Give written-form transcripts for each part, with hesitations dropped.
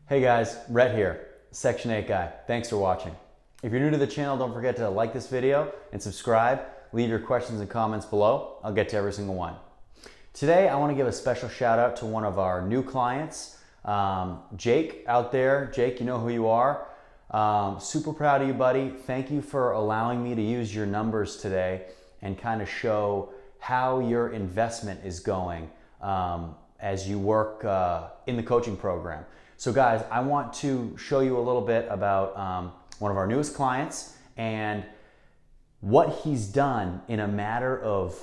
Hey guys, Rhett here, Section 8 guy. Thanks for watching. If you're new to the channel, don't forget to like this video and subscribe. Leave your questions and comments below. I'll get to every single one. Today, I want to give a special shout out to one of our new clients, Jake out there. Jake, you know who you are. Super proud of you, buddy. Thank you for allowing me to use your numbers today and kind of show how your investment is going as you work in the coaching program. So guys, I want to show you a little bit about one of our newest clients and what he's done in a matter of,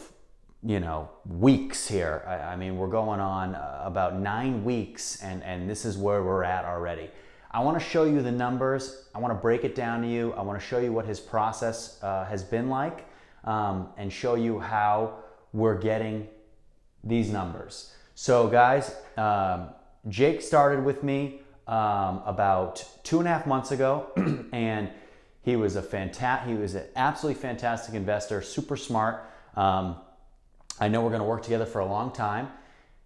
weeks here. I mean, we're going on about 9 weeks and this is where we're at already. I want to show you the numbers. I want to break it down to you. I want to show you what his process has been like and show you how we're getting these numbers. So guys, Jake started with me about 2.5 months ago, and he was an absolutely fantastic investor, super smart. I know we're going to work together for a long time,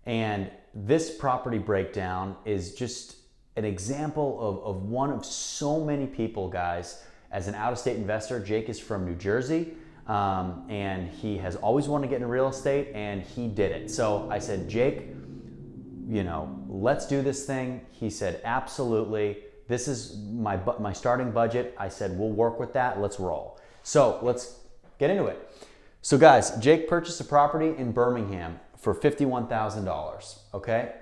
and this property breakdown is just an example of one of so many people, guys. As an out-of-state investor, Jake is from New Jersey, and he has always wanted to get into real estate, and he did it. So I said, Jake, let's do this thing. He said, absolutely. This is my starting budget. I said, we'll work with that. Let's roll. So let's get into it. So guys, Jake purchased a property in Birmingham for $51,000, okay?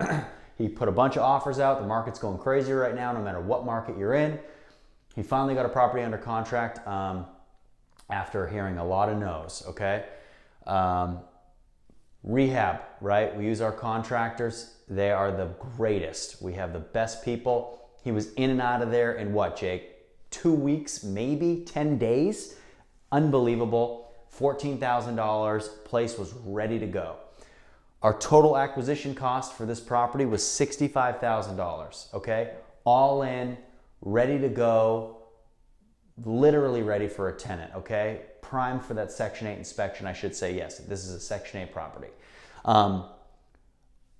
He put a bunch of offers out. The market's going crazy right now, no matter what market you're in. He finally got a property under contract after hearing a lot of no's, okay? Rehab, right? We use our contractors. They are the greatest. We have the best people. He was in and out of there in what, Jake? 2 weeks, maybe 10 days. Unbelievable. $14,000. Place was ready to go. Our total acquisition cost for this property was $65,000, okay? All in, ready to go, literally ready for a tenant, okay? Prime for that Section 8 inspection, I should say. Yes, this is a Section 8 property.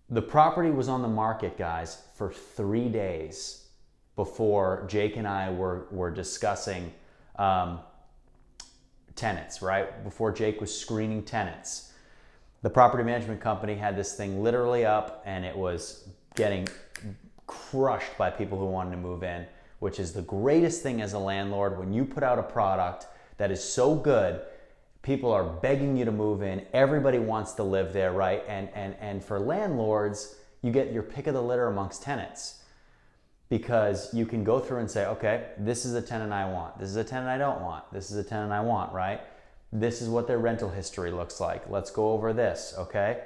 The property was on the market, guys, for 3 days before Jake and I were discussing tenants, right? Before Jake was screening tenants. The property management company had this thing literally up, and it was getting crushed by people who wanted to move in, which is the greatest thing as a landlord. When you put out a product that is so good, people are begging you to move in. Everybody wants to live there, right? And for landlords, you get your pick of the litter amongst tenants, because you can go through and say, okay, this is a tenant I want. This is a tenant I don't want. This is a tenant I want, right? This is what their rental history looks like. Let's go over this, okay?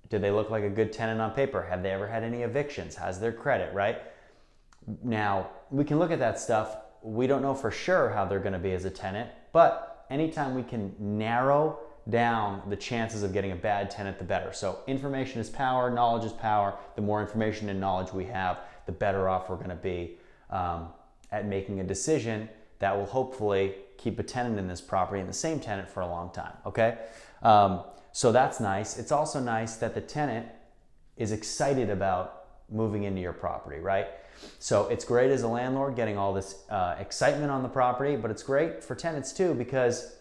Do they look like a good tenant on paper? Have they ever had any evictions? How's their credit, right? Now, we can look at that stuff. We don't know for sure how they're going to be as a tenant, but anytime we can narrow down the chances of getting a bad tenant, the better. So information is power, knowledge is power. The more information and knowledge we have, the better off we're going to be at making a decision that will hopefully keep a tenant in this property and the same tenant for a long time, okay? So that's nice. It's also nice that the tenant is excited about moving into your property, right? So it's great as a landlord getting all this excitement on the property, but it's great for tenants too, because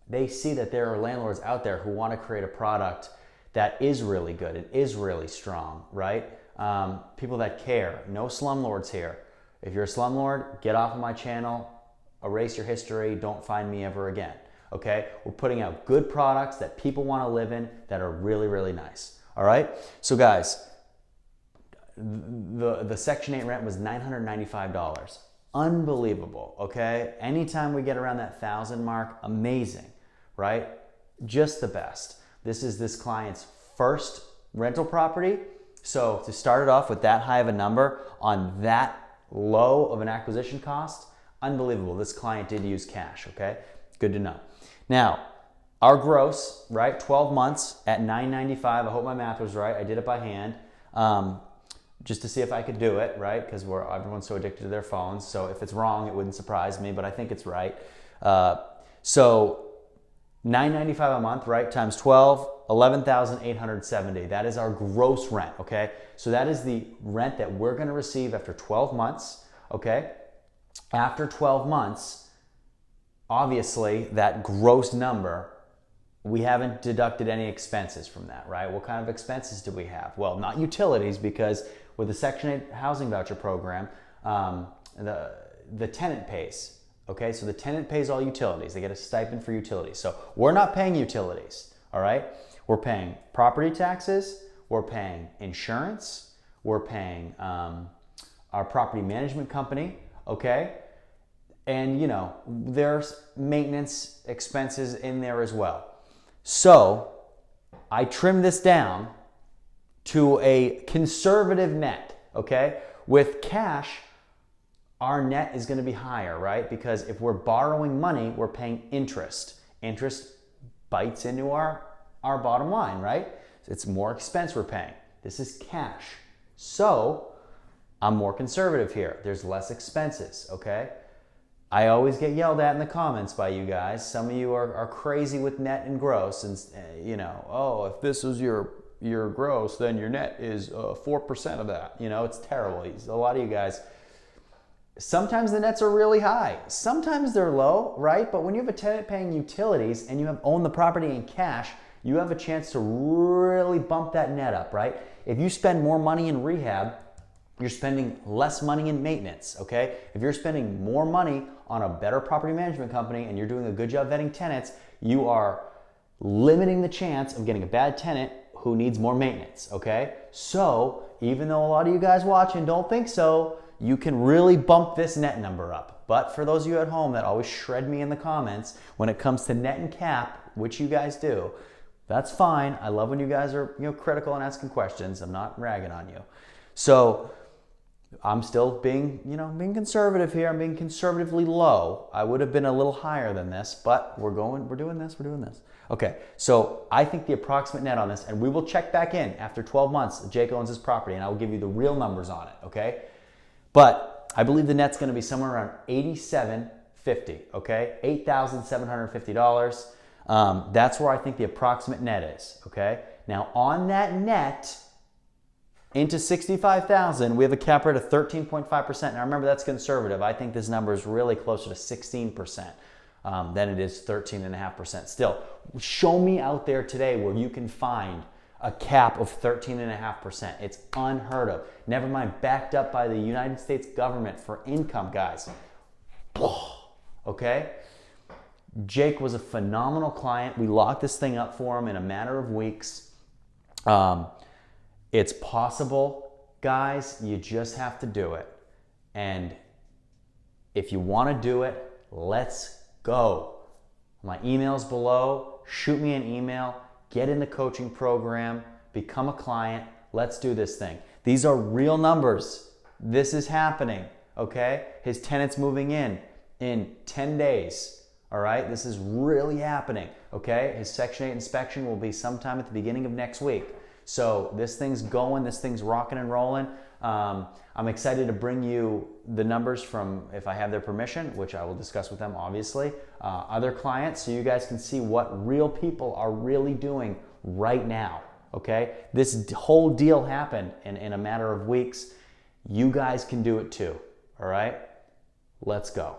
they see that there are landlords out there who want to create a product that is really good, it is really strong, right? People that care. No slumlords here. If you're a slumlord, get off of my channel, erase your history, don't find me ever again, okay? We're putting out good products that people want to live in that are really, really nice, all right? So guys, the Section 8 rent was $995. Unbelievable, okay? Anytime we get around that 1,000 mark, amazing, right? Just the best. This is this client's first rental property. So to start it off with that high of a number on that low of an acquisition cost, unbelievable. This client did use cash, okay? Good to know. Now, our gross, right, 12 months at $995. I hope my math was right. I did it by hand. Just to see if I could do it, right? Because everyone's so addicted to their phones. So if it's wrong, it wouldn't surprise me, but I think it's right. So $995 a month, right, times 12 $11,870. That is our gross rent, okay? So that is the rent that we're gonna receive after 12 months, okay? After 12 months, obviously that gross number, we haven't deducted any expenses from that, right? What kind of expenses do we have? Well, not utilities, because with the Section 8 housing voucher program, the tenant pays, okay? So the tenant pays all utilities. They get a stipend for utilities. So we're not paying utilities, all right? We're paying property taxes, we're paying insurance, we're paying our property management company, okay? And you know, there's maintenance expenses in there as well. So I trim this down to a conservative net, okay? With cash, our net is gonna be higher, right? Because if we're borrowing money, we're paying interest. Interest bites into our bottom line, right? It's more expense we're paying. This is cash. So I'm more conservative here. There's less expenses, okay? I always get yelled at in the comments by you guys. Some of you are crazy with net and gross, and you know, oh, if this is your gross, then your net is 4% of that. You know, it's terrible. A lot of you guys, sometimes the nets are really high. Sometimes they're low, right? But when you have a tenant paying utilities and you own the property in cash, you have a chance to really bump that net up, right? If you spend more money in rehab, you're spending less money in maintenance, okay? If you're spending more money on a better property management company and you're doing a good job vetting tenants, you are limiting the chance of getting a bad tenant who needs more maintenance, okay? So even though a lot of you guys watching don't think so, you can really bump this net number up. But for those of you at home that always shred me in the comments when it comes to net and cap, which you guys do, that's fine. I love when you guys are critical and asking questions. I'm not ragging on you. So I'm still being conservative here. I'm being conservatively low. I would have been a little higher than this, but we're doing this. Okay, so I think the approximate net on this, and we will check back in after 12 months, Jake owns his property, and I will give you the real numbers on it, okay? But I believe the net's gonna be somewhere around $87.50, okay? $8,750. That's where I think the approximate net is, okay? Now on that net, into 65,000, we have a cap rate of 13.5%. Now remember, that's conservative. I think this number is really closer to 16% than it is 13.5%. Still, show me out there today where you can find a cap of 13.5%. It's unheard of. Never mind, backed up by the United States government for income, guys. Okay? Jake was a phenomenal client. We locked this thing up for him in a matter of weeks. It's possible, guys. You just have to do it. And if you want to do it, let's go. My email's below. Shoot me an email. Get in the coaching program. Become a client. Let's do this thing. These are real numbers. This is happening, okay? His tenant's moving in 10 days, all right? This is really happening, okay? His Section 8 inspection will be sometime at the beginning of next week. So this thing's going, this thing's rocking and rolling. I'm excited to bring you the numbers from, if I have their permission, which I will discuss with them, obviously, other clients, so you guys can see what real people are really doing right now, okay? This whole deal happened in a matter of weeks. You guys can do it too, all right? Let's go.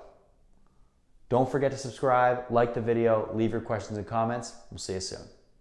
Don't forget to subscribe, like the video, leave your questions and comments. We'll see you soon.